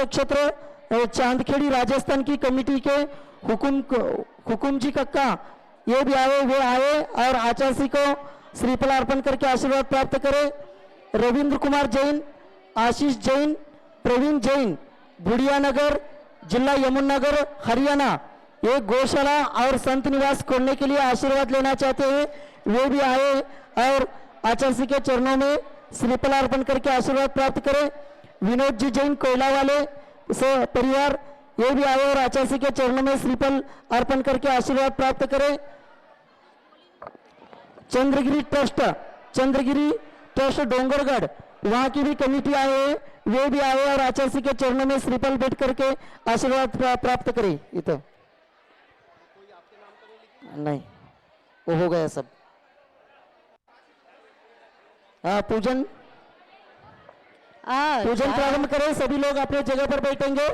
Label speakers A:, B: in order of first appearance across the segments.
A: नक्षत्र चांदखेड़ी राजस्थान की कमेटी के हुकुम जी कक्का ये भी आए, वे आए और आचार्य को श्रीफल अर्पण करके आशीर्वाद प्राप्त करें। रविंद्र कुमार जैन, आशीष जैन, प्रवीण जैन, बुढ़िया नगर, जिला यमुनानगर, हरियाणा, ये गौशाला और संत निवास खोलने के लिए आशीर्वाद लेना चाहते हैं, वे भी आए और आचार्य के चरणों में श्रीफल अर्पण करके आशीर्वाद प्राप्त करें। विनोद जी जैन कोयला वाले से परिवार ये भी आए और आचार्य के चरणों में श्रीफल अर्पण करके आशीर्वाद प्राप्त करें। चंद्रगिरी ट्रस्ट डोंगरगढ़, वहां की भी कमेटी आए हैं, वे भी आए और आचार्य के चरणों में श्रीफल भेंट करके आशीर्वाद प्राप्त करें। इधर नहीं, वो हो गया सब। हाँ, पूजन प्रारंभ करें। सभी लोग अपने जगह पर बैठेंगे,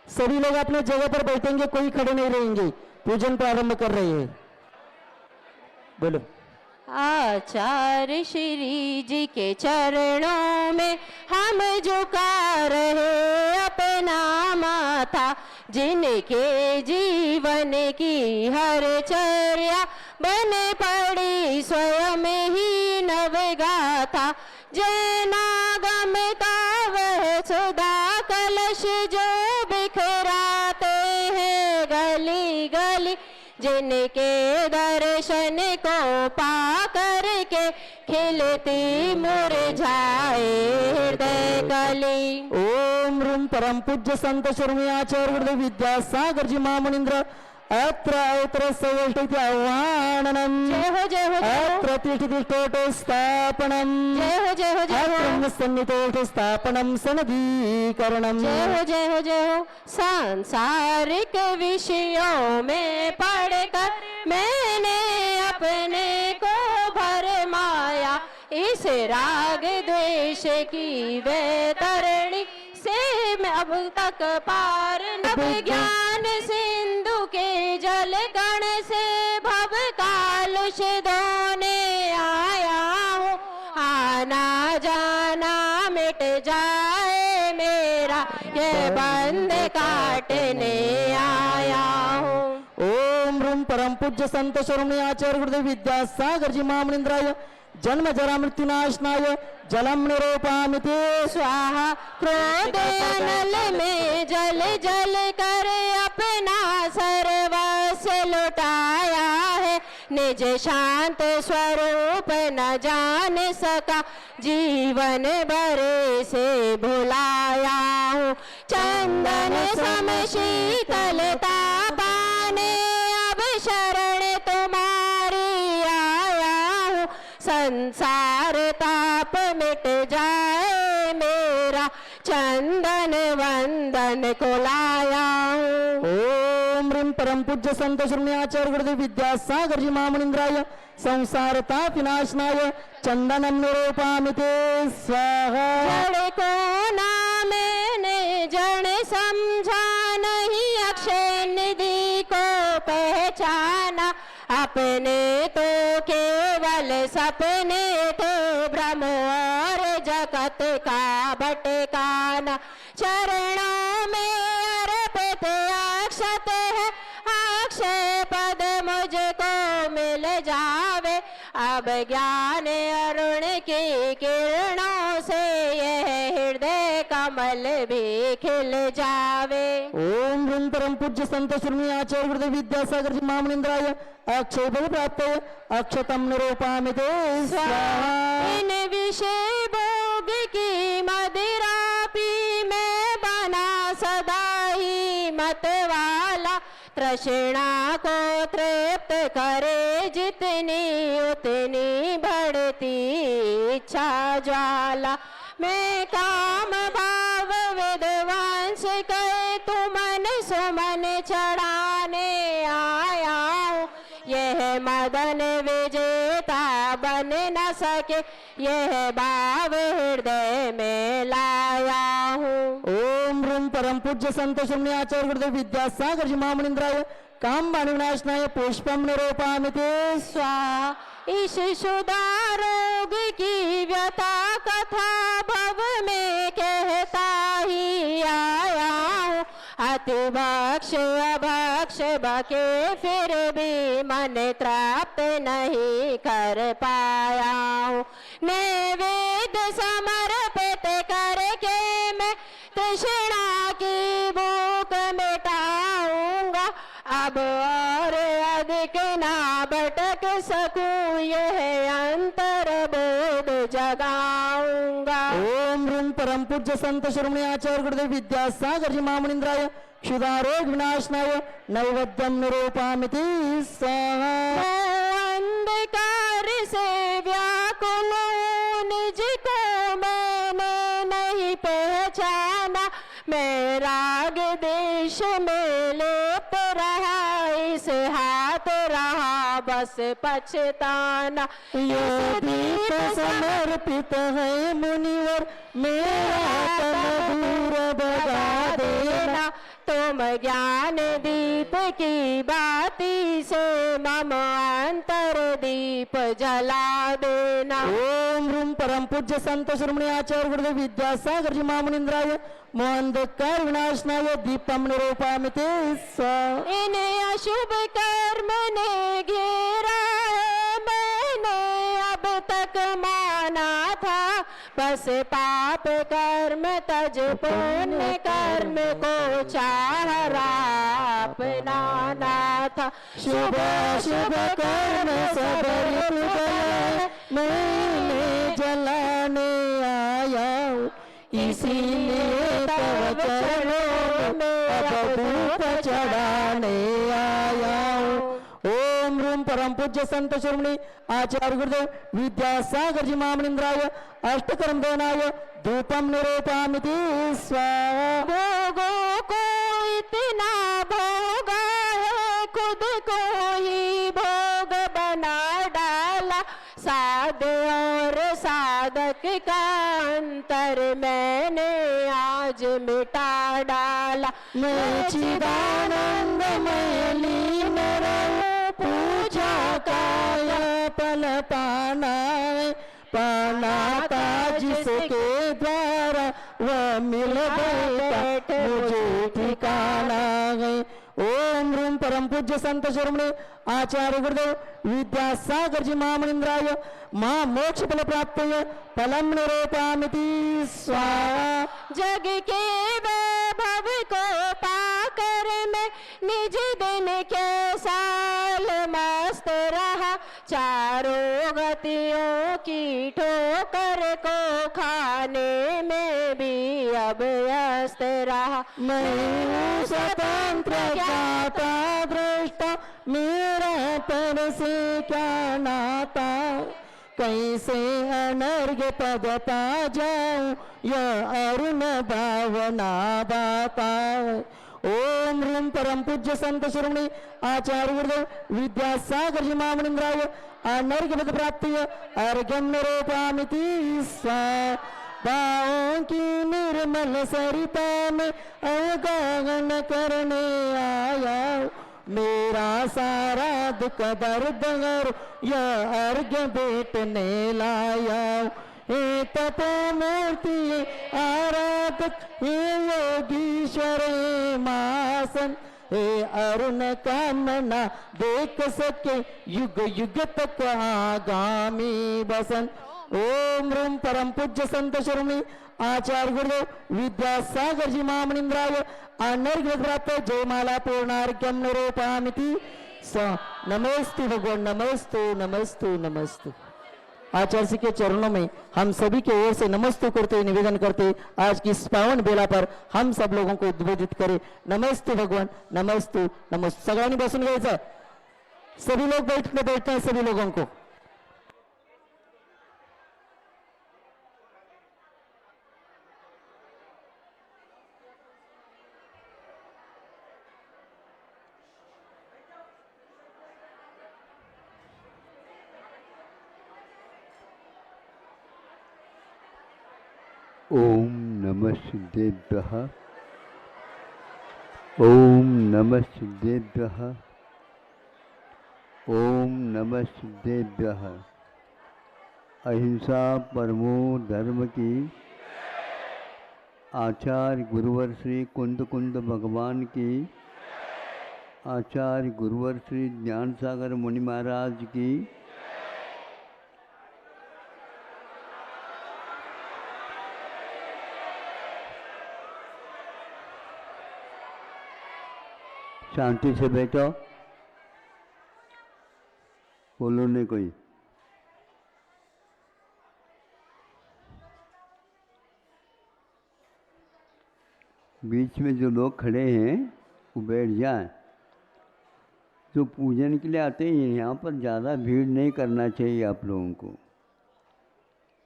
A: सभी लोग अपने जगह पर बैठेंगे, कोई खड़े नहीं रहेंगे। पूजन प्रारंभ कर रहे हैं, बोलो।
B: आचार्य श्री जी के चरणों में हम झुका रहे अपना माथा, जिनके जीवन की हर चर्या बन पड़ी स्वयं ही नवगाथा। जैनागमता वह सुधा कलश जो बिखराते हैं गली गली, जिनके दर्शन को पा करके खिलती मुरझाए हृदय कली।
A: ओम रूम परम पूज्य संत शर्मी आचार्य गुरुदेव विद्यासागर जी महामुनींद्र अत्र सवष्टि आह्वाननम,
B: जय हो जय हो
A: अत्र तिष्ठितिष्ठोटो स्थापनम,
B: जय हो जय हो जय हो
A: सन्निधोटो स्थापनम सनदीकरणम,
B: जय हो जय हो जय हो। सांसारिक विषयों में पढ़कर मैंने अपने को भरमाया, इस राग द्वेष की वैतरणी से मैं अब तक पार नभ ज्ञान सिंधु के जल कण से भव कालुष धोने आया हूँ। आना जाना मिट जाए मेरा, ये बंध काटने आया हूँ।
A: ओम रूम परम पूज्य संत शर्मी आचार्य गुरुदेव विद्यासागर जी महामुनींद्राय जन्म जरा मृत्यु नाशनाय जलम निरूपामिते
B: स्वाहा। क्रोध अनल में जल जल कर अपना सर्वस्व लुटाया है, निज शांत स्वरूप न जान सका जीवन भरे से भुलाया हूँ। चंदन सम शीतलता पाने अब शरण तुम्हारी आया हूँ। संसार ताप मिट जाए मेरा, चंदन वंदन को लाया हूँ।
A: ओम ह्रीं परम पूज्य संत श्री आचार्य गुरुदेव विद्यासागर जी महामुनींद्राय संसार ताप विनाशनाय चंदनम निरूपामिते स्वाहा।
B: जड़ को ना मैंने जड़ समझा नहीं, अक्षय निधि को पहचाना, अपने तो केवल सपने थे भ्रम और जगत का भटकाना। चरणों में अर्पित अक्षत है, अक्षय पद मुझको मिल जावे, अब ज्ञान अरुण की किरणों से यह हृदय कमल भी खिल जावे।
A: ओम ह्रीं परम पूज्य संत श्री आचार्य गुरुदेव विद्यासागर जी महामुनींद्राय अक्षय बल प्राप्त अक्षतम निरूपामिते स्वाहा।
B: इन विषय भोग की मदिरा पी मैं बना सदा ही मत वाला, तृष्णा को तृप्त करे जितनी उतनी बढ़ती इच्छा ज्वाला। मैं काम भाव विद्वांस कहे तू मन सुमन चढ़ाने आया हूँ, यह मदन विजेता बन न सके यह भाव हृदय में लाया हूँ।
A: ओम ह्रीं परम पूज्य संत श्री आचार्य गुरुदेव विद्यासागर जी महामुनींद्राय काम विनाशनाय पुष्पम निरूपामिते
B: स्वाहा। इस सुधा रोग की व्यथा कथा भव में कहता ही आया अतिभक्ष अभक्ष बके फिर भी मन तृप्त नहीं कर पाया हूँ। नैवेद्य समर्पित करके मैं तृष्णा की भूख मिटाऊंगा। अब और अधिक ना भटक सकूं, यह अंतर बोध जगाऊंगा।
A: ओम ह्रूम परम पूज्य संत शिरोमणि आचार्य गुरुदेव विद्यासागर जी महामुनींद्राय क्षुधारोग विनाशनाय नैवेद्यम निरूपामिति स्वाहा।
B: अंधकार से व्याकुल निज को मैंने नहीं पहचाना। मैं राग देश में लिप्त रहा, इस हाथ रहा बस पछताना।
A: यह दीप समर्पित है मुनिवर, मेरा तन दूर भगा देना।
B: तुम ज्ञान दीप की बाती से मम अंतर दीप जला देना।
A: ओम ह्रूम परम पूज्य संत शिरोमणि आचार्य गुरुदेव विद्यासागर जी महामुनींद्राय मोहंधकार विनाशनाय दीपम निरूपामिति स्वाहा।
B: इन्हें अशुभ कर्म ने घेरा है, मैंने अब तक माना था। बस पाप कर्म तज पुण्य कर्म को चाह रहा अपनाना था।
A: शुभ शुभ कर्म सब मैंने जलाने आया हूँ, इसीलिए तव चरणों में अब धूप चढ़ाने आया हूँ। ओम ह्रूम परम पूज्य संत शिरोमणि आचार्य गुरुदेव विद्यासागर जी महामुनींद्राय अष्टकर्म देनाय धूपम निरूपामिति स्वाहा।
B: भोगों को इतना भोगा है, खुद को ही भोग बना डाला। साध और साधक का अंतर मैंने आज मिटा डाला।
A: मैं चिदानंद में लीन रहूं, पूजा काय पल पाना है। पाना था जिसके द्वारा वह मिल बैठा मुझे ठिकाना है। ओम ह्रूम परम पूज्य संत शिरोमणि आचार्य गुरुदेव विद्यासागर जी महामुनींद्राय मां मोक्ष फल प्राप्त फलम निरूपामिति स्वाहा।
B: जग के वैभव को पाकर मैं निज दिन के साल मस्त रहा। चारों गतियों की ठोकर को खाने में भी अब व्यस्त रहा।
A: मैं स्वतंत्र ज्ञाता दृष्टा, मेरा पर से क्या नाता। कैसे अनर्घ्य पद पा जाऊं, यह अरुण भावना बाता। ओम ह्रूम परम पूज्य संत शिरोमणि आचार्य गुरुदेव विद्यासागर जी महामुनींद्राय अनर्घ्य पद प्राप्ति अर्घ्यम निरूपामिति स्वाहा। भावों की निर्मल सरिता में अवगाहन करने आया, मेरा सारा दुख दर्द हर यह अर्घ्य बेटने लाया। हे तपो मूर्ति आराधक, हे योगीश्वर हे मासन, हे अरुण कामना देख सके युग युग तक आगामी बसन। ओम ह्रूम परम पूज्य संत शिरोमणि आचार्य गुरुदेव विद्यासागर जी महामुनींद्राय अनर्घ्य प्राप्त जयमाला पूर्णार्घ्यम निरूपामिति स। नमस्ते भगवान, नमस्तु नमस्तु नमस्तु। आचार्य जी के चरणों में हम सभी के ओर से नमस्तु करते निवेदन करते आज की इस पावन बेला पर हम सब लोगों को उद्बोधित करें। नमस्ते भगवान, नमस्तु नमस्तु। सगळ्यांनी बसून घ्यायचं, सभी लोग बैठते हैं सभी लोगों को।
C: ओम नमः सिद्धेभ्यः, ओम नमः सिद्धेभ्यः, ओम नमः सिद्धेभ्यः। अहिंसा परमो धर्म की, आचार्य गुरुवर श्री कुंद कुंद भगवान की, आचार्य गुरुवर श्री ज्ञान सागर मुनि महाराज की, शांति से बैठो, बोलो नहीं कोई। बीच में जो लोग खड़े हैं वो बैठ जाएं। जो पूजन के लिए आते हैं यहाँ पर ज़्यादा भीड़ नहीं करना चाहिए। आप लोगों को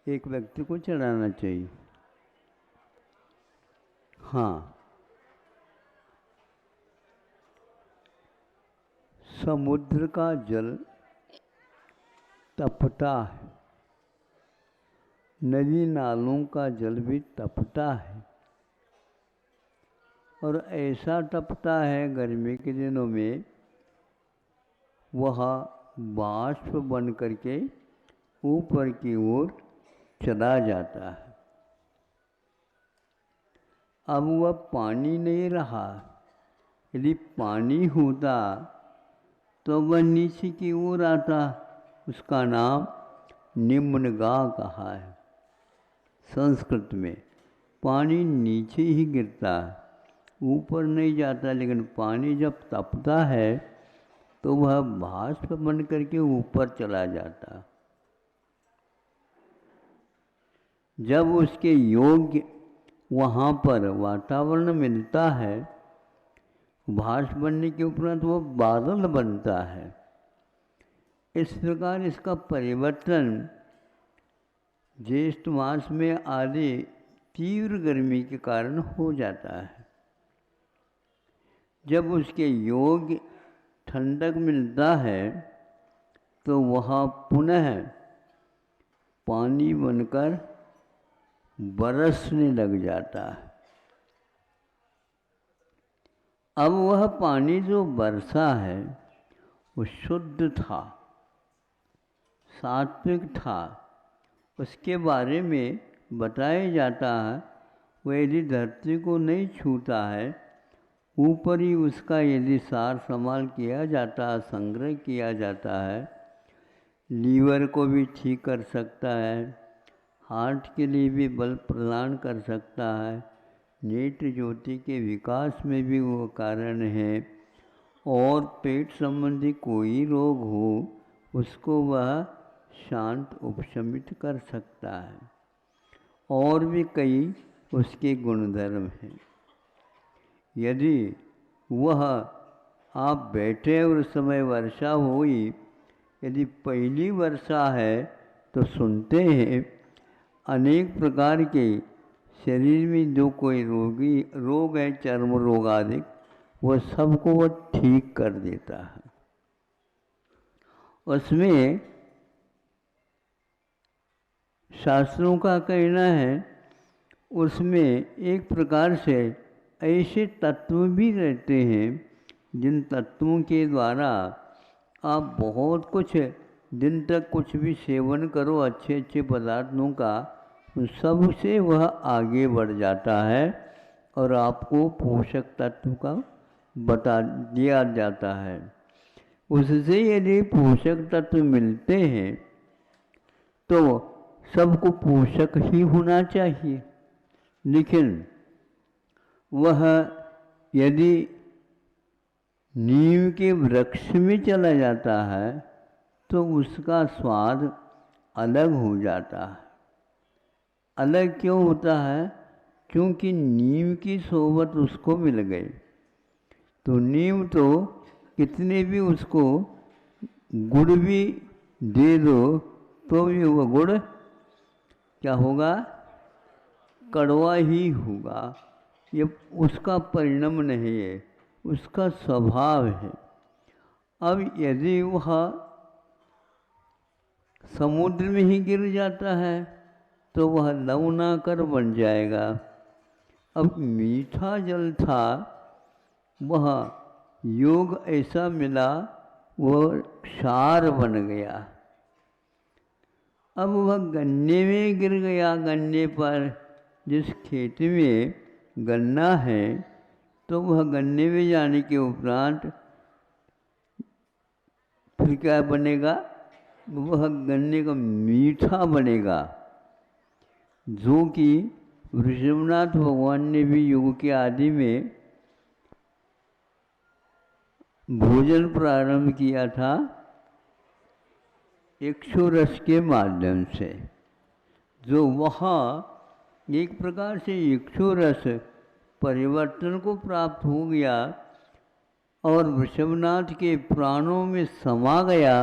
C: एक व्यक्ति को चढ़ाना चाहिए। हाँ, समुद्र का जल तपता है, नदी नालों का जल भी तपता है, और ऐसा तपता है गर्मी के दिनों में, वह बाष्प बन करके ऊपर की ओर चला जाता है। अब वह पानी नहीं रहा। यदि पानी होता तो वह नीचे की ओर आता। उसका नाम निम्नगा कहा है। संस्कृत में पानी नीचे ही गिरता है, ऊपर नहीं जाता। लेकिन पानी जब तपता है तो वह बाष्प बन करके ऊपर चला जाता। जब उसके योग्य वहाँ पर वातावरण मिलता है, बाष्प बनने के उपरांत वो बादल बनता है। इस प्रकार इसका परिवर्तन ज्येष्ठ मास में आदि तीव्र गर्मी के कारण हो जाता है। जब उसके योग्य ठंडक मिलता है तो वह पुनः पानी बनकर बरसने लग जाता है। अब वह पानी जो बरसा है वो शुद्ध था, सात्विक था। उसके बारे में बताया जाता है वह यदि धरती को नहीं छूता है, ऊपर ही उसका यदि सार संभाल किया जाता है, संग्रह किया जाता है, लीवर को भी ठीक कर सकता है, हार्ट के लिए भी बल प्रदान कर सकता है, नेत्र ज्योति के विकास में भी वो कारण है, और पेट संबंधी कोई रोग हो उसको वह शांत उपशमित कर सकता है। और भी कई उसके गुणधर्म हैं। यदि वह आप बैठे और उस समय वर्षा हुई, यदि पहली वर्षा है तो सुनते हैं अनेक प्रकार के शरीर में जो कोई रोग है, चर्म रोग आदि, वह सबको वह ठीक कर देता है। उसमें शास्त्रों का कहना है उसमें एक प्रकार से ऐसे तत्व भी रहते हैं जिन तत्वों के द्वारा आप बहुत कुछ दिन तक कुछ भी सेवन करो अच्छे अच्छे पदार्थों का, उन सब से वह आगे बढ़ जाता है और आपको पोषक तत्व का बता दिया जाता है। उससे यदि पोषक तत्व मिलते हैं तो सबको पोषक ही होना चाहिए। लेकिन वह यदि नीम के वृक्ष में चला जाता है तो उसका स्वाद अलग हो जाता है। अलग क्यों होता है? क्योंकि नीम की सोबत उसको मिल गई। तो नीम तो कितने भी उसको गुड़ भी दे दो तो भी वह गुड़ क्या होगा? कड़वा ही होगा। ये उसका परिणाम नहीं है, उसका स्वभाव है। अब यदि वह समुद्र में ही गिर जाता है तो वह लवणाकर बन जाएगा। अब मीठा जल था, वह योग ऐसा मिला वह क्षार बन गया। अब वह गन्ने में गिर गया, गन्ने पर जिस खेत में गन्ना है तो वह गन्ने में जाने के उपरांत फिर क्या बनेगा? वह गन्ने का मीठा बनेगा, जो कि ऋषभनाथ भगवान ने भी युग के आदि में भोजन प्रारंभ किया था इक्षुरस के माध्यम से। जो वहाँ एक प्रकार से इक्षुरस परिवर्तन को प्राप्त हो गया और ऋषभनाथ के प्राणों में समा गया,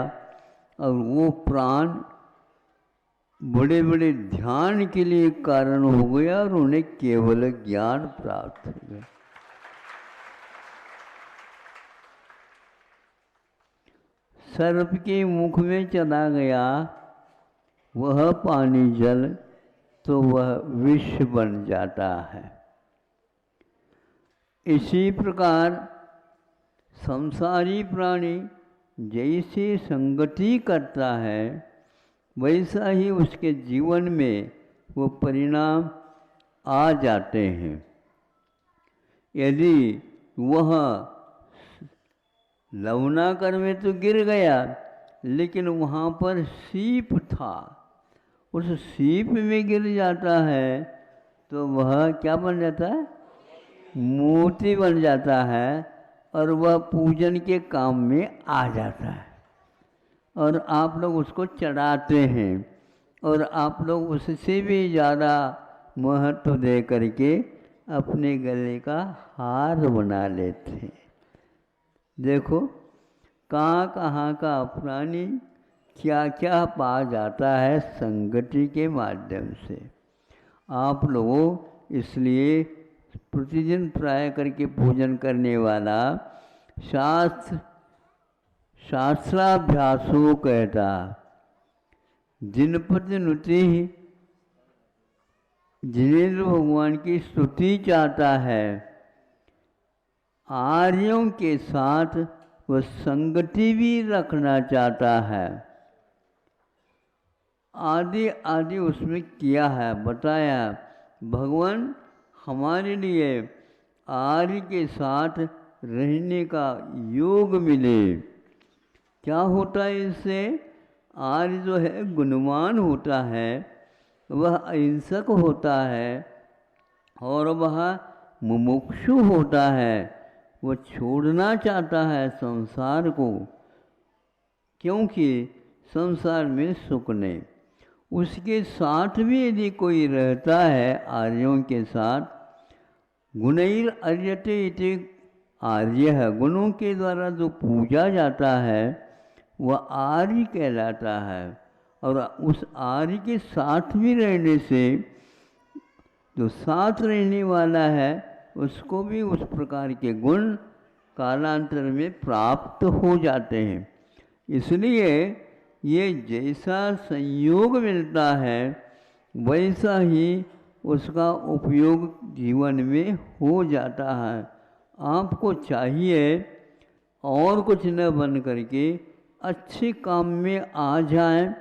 C: और वो प्राण बड़े बड़े ध्यान के लिए कारण हो गया और उन्हें केवल ज्ञान प्राप्त हो गया। सर्प के मुख में चला गया वह पानी जल, तो वह विष बन जाता है। इसी प्रकार संसारी प्राणी जैसे संगति करता है, वैसा ही उसके जीवन में वो परिणाम आ जाते हैं। यदि वह लवणाकर में तो गिर गया, लेकिन वहाँ पर सीप था, उस सीप में गिर जाता है तो वह क्या बन जाता है? मोती बन जाता है, और वह पूजन के काम में आ जाता है, और आप लोग उसको चढ़ाते हैं, और आप लोग उससे भी ज़्यादा महत्व दे करके अपने गले का हार बना लेते हैं। देखो कहाँ कहाँ का प्राणी क्या क्या पा जाता है संगति के माध्यम से। आप लोगों इसलिए प्रतिदिन प्राय करके पूजन करने वाला शास्त्राभ्यासो कहता, जिनपति नुति जिनेंद्र भगवान की स्तुति चाहता है, आर्यों के साथ वह संगति भी रखना चाहता है। आदि आदि उसमें किया है, बताया। भगवान हमारे लिए आर्य के साथ रहने का योग मिले। क्या होता है इससे? आर्य जो है गुणवान होता है, वह अहिंसक होता है, और वह मुमुक्षु होता है। वह छोड़ना चाहता है संसार को, क्योंकि संसार में सुख नहीं। उसके साथ भी यदि कोई रहता है आर्यों के साथ, गुणैर अर्यते इति आर्य है, गुणों के द्वारा जो पूजा जाता है वह आर्य कहलाता है। और उस आर्य के साथ भी रहने से जो साथ रहने वाला है उसको भी उस प्रकार के गुण कालांतर में प्राप्त हो जाते हैं। इसलिए ये जैसा संयोग मिलता है वैसा ही उसका उपयोग जीवन में हो जाता है। आपको चाहिए और कुछ न बन करके अच्छे काम में आ जाएं,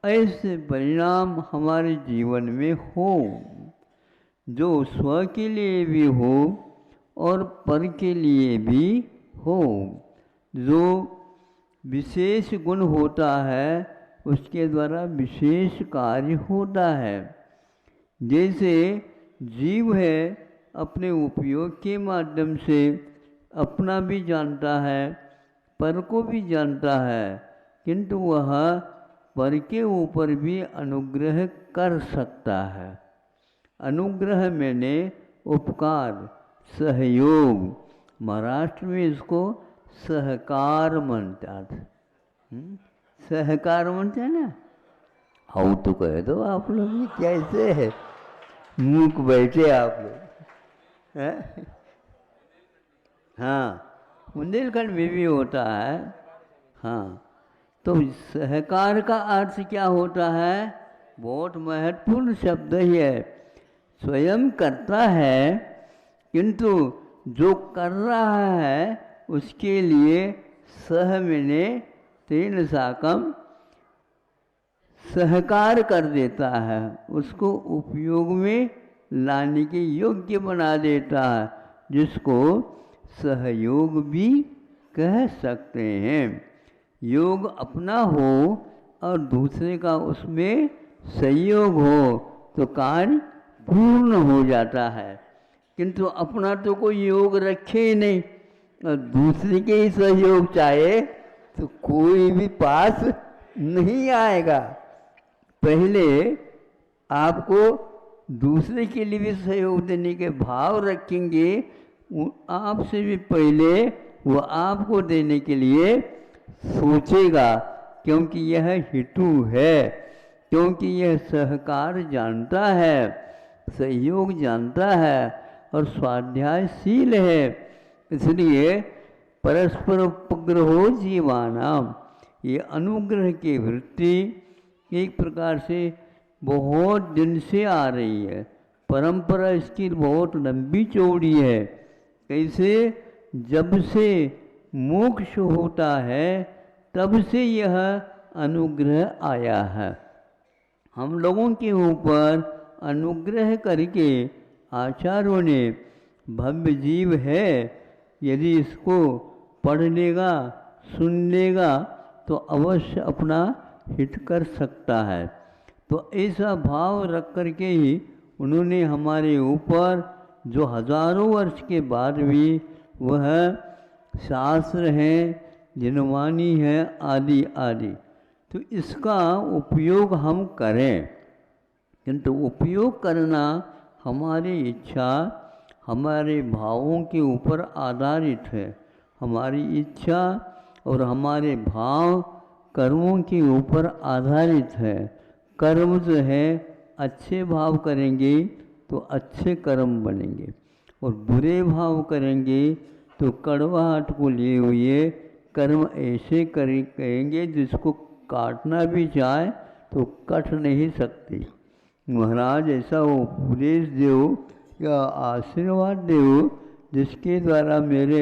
C: ऐसे परिणाम हमारे जीवन में हो, जो स्व के लिए भी हो और पर के लिए भी हो। जो विशेष गुण होता है उसके द्वारा विशेष कार्य होता है। जैसे जीव है अपने उपयोग के माध्यम से अपना भी जानता है, पर को भी जानता है, किंतु वह पर के ऊपर भी अनुग्रह कर सकता है। अनुग्रह मैंने उपकार, सहयोग, महाराष्ट्र में इसको सहकार मानता था। सहकार मानते हैं ना? हाँ तो कह दो आप लोग, कैसे है मूक बैठे आप लोग हैं? हाँ, बुंदेलखंड में भी होता है। हाँ, तो सहकार का अर्थ क्या होता है? बहुत महत्वपूर्ण शब्द ही है। स्वयं करता है, किंतु जो कर रहा है उसके लिए सह मैंने तेन साकम सहकार कर देता है, उसको उपयोग में लाने के योग्य बना देता है, जिसको सहयोग भी कह सकते हैं। योग अपना हो और दूसरे का उसमें सहयोग हो तो कार्य पूर्ण हो जाता है, किंतु अपना तो कोई योग रखे ही नहीं और दूसरे के ही सहयोग चाहे तो कोई भी पास नहीं आएगा। पहले आपको दूसरे के लिए भी सहयोग देने के भाव रखेंगे, आपसे भी पहले वो आपको देने के लिए सोचेगा, क्योंकि यह हितु है, क्योंकि यह सहकार जानता है, सहयोग जानता है और स्वाध्यायशील है। इसलिए परस्पर उपग्रहो जीवानाम, ये अनुग्रह की वृत्ति एक प्रकार से बहुत दिन से आ रही है। परंपरा इसकी बहुत लंबी चौड़ी है। कैसे? जब से मोक्ष होता है तब से यह अनुग्रह आया है। हम लोगों के ऊपर अनुग्रह करके आचार्यों ने भव्य जीव है, यदि इसको पढ़ लेगा सुन लेगा तो अवश्य अपना हित कर सकता है। तो ऐसा भाव रख करके ही उन्होंने हमारे ऊपर जो हजारों वर्ष के बाद भी वह शास्त्र हैं, जिनवानी है आदि आदि, तो इसका उपयोग हम करें। किंतु उपयोग करना हमारी इच्छा, हमारे भावों के ऊपर आधारित है। हमारी इच्छा और हमारे भाव कर्मों के ऊपर आधारित है। कर्म जो है अच्छे भाव करेंगे तो अच्छे कर्म बनेंगे और बुरे भाव करेंगे तो कड़वाहट को लिए हुए कर्म ऐसे करेंगे जिसको काटना भी चाहे तो कट नहीं सकते। महाराज ऐसा उपदेश दो या आशीर्वाद दो जिसके द्वारा मेरे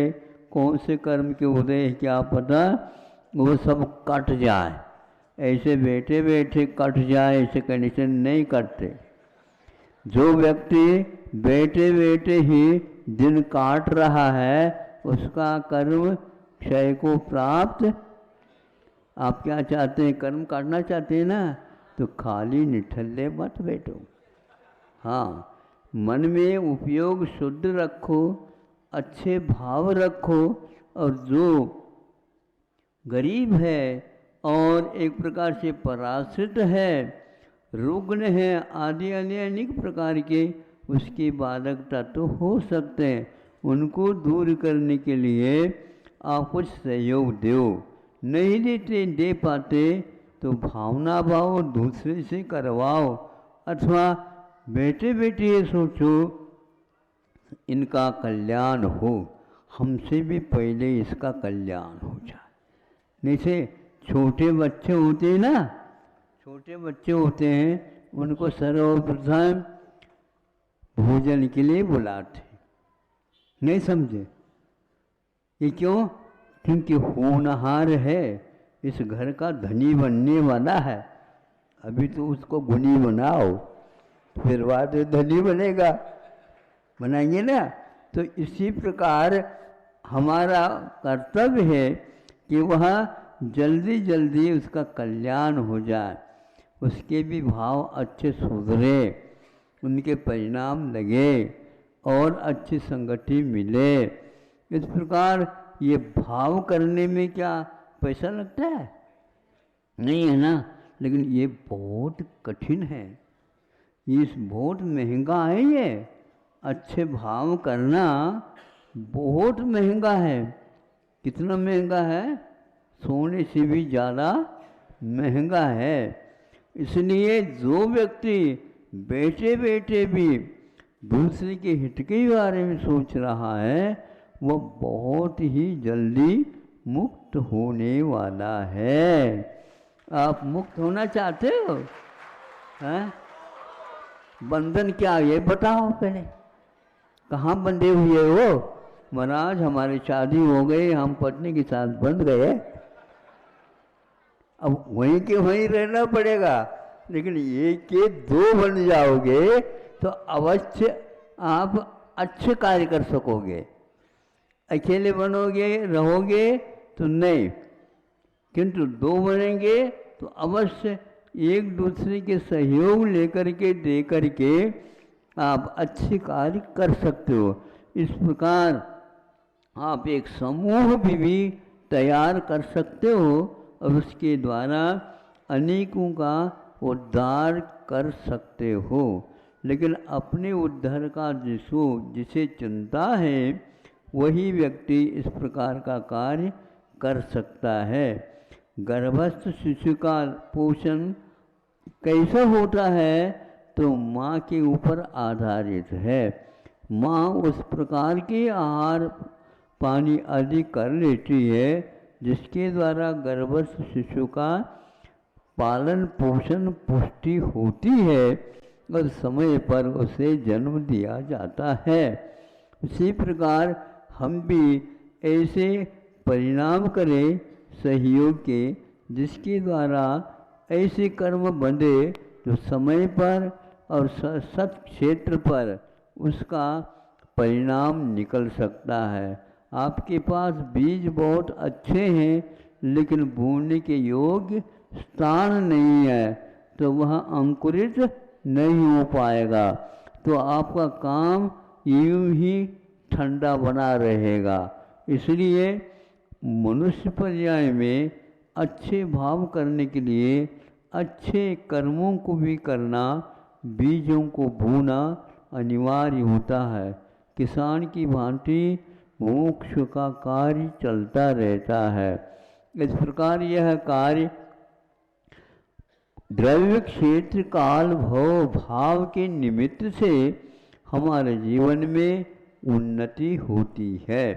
C: कौन से कर्म के उदय क्या पता वो सब कट जाए। ऐसे बैठे बैठे कट जाए ऐसे कंडीशन नहीं कटते। जो व्यक्ति बैठे बैठे ही दिन काट रहा है उसका कर्म क्षय को प्राप्त। आप क्या चाहते हैं? कर्म काटना चाहते हैं ना, तो खाली निठल्ले मत बैठो। हाँ, मन में उपयोग शुद्ध रखो, अच्छे भाव रखो, और जो गरीब है और एक प्रकार से पराश्रित है, रुग्ण है आदि अन्य अनेक प्रकार के उसकी बाधकता तो हो सकते हैं, उनको दूर करने के लिए आप कुछ सहयोग दो। नहीं देते दे पाते तो भावना भाव दूसरे से करवाओ, अथवा बैठे बैठे ये सोचो इनका कल्याण हो, हमसे भी पहले इसका कल्याण हो जाए। नहीं से छोटे बच्चे होते हैं ना, छोटे बच्चे होते हैं उनको सर्वप्रथम भोजन के लिए बुलाते, नहीं समझे? ये क्यों? क्योंकि होनहार है, इस घर का धनी बनने वाला है, अभी तो उसको गुनी बनाओ फिर बाद में धनी बनेगा, बनाएंगे ना। तो इसी प्रकार हमारा कर्तव्य है कि वह जल्दी जल्दी उसका कल्याण हो जाए, उसके भी भाव अच्छे सुधरे, उनके परिणाम लगे और अच्छी संगति मिले। इस प्रकार ये भाव करने में क्या पैसा लगता है? नहीं है ना, लेकिन ये बहुत कठिन है, ये बहुत महंगा है। ये अच्छे भाव करना बहुत महंगा है। कितना महंगा है? सोने से भी ज़्यादा महंगा है। इसलिए जो व्यक्ति बैठे बैठे भी दूसरे के हित के बारे में सोच रहा है वह बहुत ही जल्दी मुक्त होने वाला है। आप मुक्त होना चाहते हो? हैं? बंधन क्या ये बताओ पहले, कहाँ बंधे हुए हो? महाराज हमारी शादी हो गई, हम पत्नी के साथ बंध गए, अब वहीं के वहीं रहना पड़ेगा। लेकिन एक के दो बन जाओगे तो अवश्य आप अच्छे कार्य कर सकोगे। अकेले बनोगे रहोगे तो नहीं, किंतु दो बनेंगे तो अवश्य एक दूसरे के सहयोग लेकर के दे करके आप अच्छे कार्य कर सकते हो। इस प्रकार आप एक समूह भी तैयार कर सकते हो और उसके द्वारा अनेकों का उद्धार कर सकते हो। लेकिन अपने उद्धार का जिसे चिंता है वही व्यक्ति इस प्रकार का कार्य कर सकता है। गर्भस्थ शिशु का पोषण कैसा होता है तो माँ के ऊपर आधारित है। माँ उस प्रकार के आहार पानी आदि कर लेती है जिसके द्वारा गर्भस्थ शिशु का पालन पोषण पुष्टि होती है और समय पर उसे जन्म दिया जाता है। उसी प्रकार हम भी ऐसे परिणाम करें सहयोग के जिसके द्वारा ऐसे कर्म बंधे जो समय पर और सत क्षेत्र पर उसका परिणाम निकल सकता है। आपके पास बीज बहुत अच्छे हैं लेकिन बोने के योग्य स्थान नहीं है तो वह अंकुरित नहीं हो पाएगा, तो आपका काम यूं ही ठंडा बना रहेगा। इसलिए मनुष्य पर्याय में अच्छे भाव करने के लिए अच्छे कर्मों को भी करना, बीजों को बोना अनिवार्य होता है। किसान की भांति मोक्ष का कार्य चलता रहता है। इस प्रकार यह कार्य द्रव्य क्षेत्र काल भव भाव के निमित्त से हमारे जीवन में उन्नति होती है।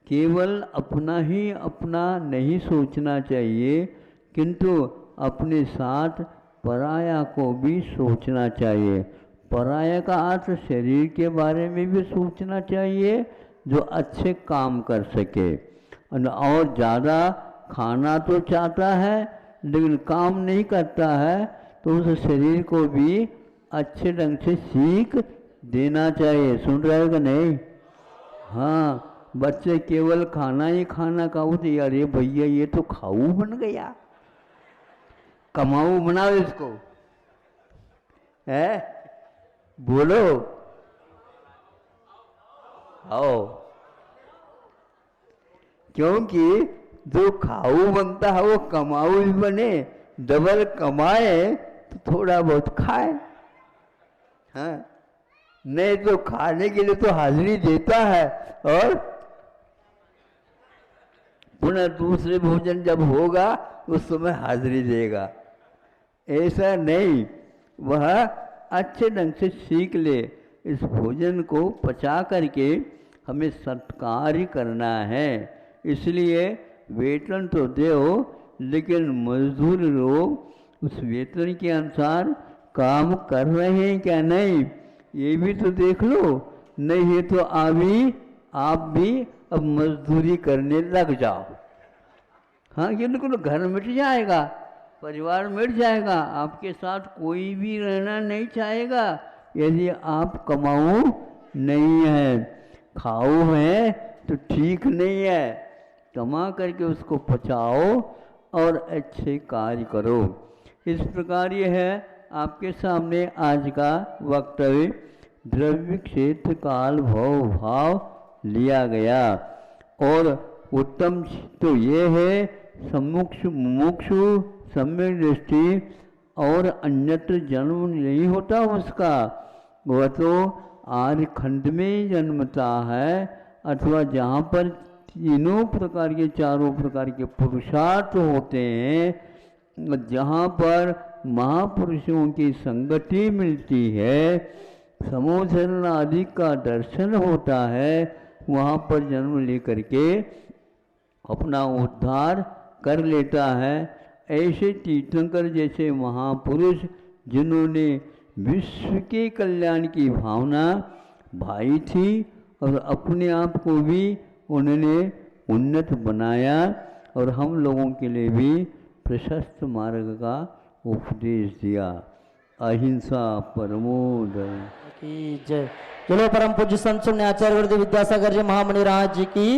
C: केवल अपना ही अपना नहीं सोचना चाहिए किंतु अपने साथ पराया को भी सोचना चाहिए। पराया का अर्थ शरीर के बारे में भी सोचना चाहिए जो अच्छे काम कर सके, और ज़्यादा खाना तो चाहता है लेकिन काम नहीं करता है तो उस शरीर को भी अच्छे ढंग से सीख देना चाहिए। सुन रहे हो कि नहीं? हाँ, बच्चे केवल खाना ही खाना खाओ तो अरे भैया ये तो खाऊ बन गया, कमाऊ बनाओ इसको, है बोलो आओ। क्योंकि जो खाऊ बनता है वो कमाऊ भी बने, डबल कमाए तो थोड़ा बहुत खाए, हाँ नहीं तो खाने के लिए तो हाजिरी देता है और पुनः दूसरे भोजन जब होगा उस समय हाजिरी देगा। ऐसा नहीं, वह अच्छे ढंग से सीख ले। इस भोजन को पचा करके हमें सत्कार करना है। इसलिए वेतन तो दो लेकिन मजदूर लोग उस वेतन के अनुसार काम कर रहे हैं क्या नहीं ये भी तो देख लो। नहीं है तो आप भी अब मजदूरी करने लग जाओ। हाँ, बिल्कुल घर मिट जाएगा, परिवार मिट जाएगा, आपके साथ कोई भी रहना नहीं चाहेगा यदि आप कमाओ नहीं है। खाओ है तो ठीक नहीं है, कमा करके उसको पचाओ और अच्छे कार्य करो। इस प्रकार ये है आपके सामने आज का वक्तव्य। द्रव्य क्षेत्र काल भव भाव लिया गया और उत्तम तो ये है समुक्षु मुमुक्षु सम्यक दृष्टि और अन्यत्र जन्म नहीं होता उसका, वह तो आर्य खंड में जन्मता है अथवा जहाँ पर तीनों प्रकार के चारों प्रकार के पुरुषार्थ होते हैं, जहाँ पर महापुरुषों की संगति मिलती है, समोधन आदि का दर्शन होता है, वहाँ पर जन्म लेकर के अपना उद्धार कर लेता है। ऐसे तीर्थंकर जैसे महापुरुष जिन्होंने विश्व के कल्याण की भावना भाई थी और अपने आप को भी उन्होंने उन्नत बनाया और हम लोगों के लिए भी प्रशस्त मार्ग का उपदेश दिया। अहिंसा परमो धर्म।
A: की जय। बोलो परम पूज्य संत सुन्य आचार्य गुरुदेव विद्यासागर जी महामणि राज जी की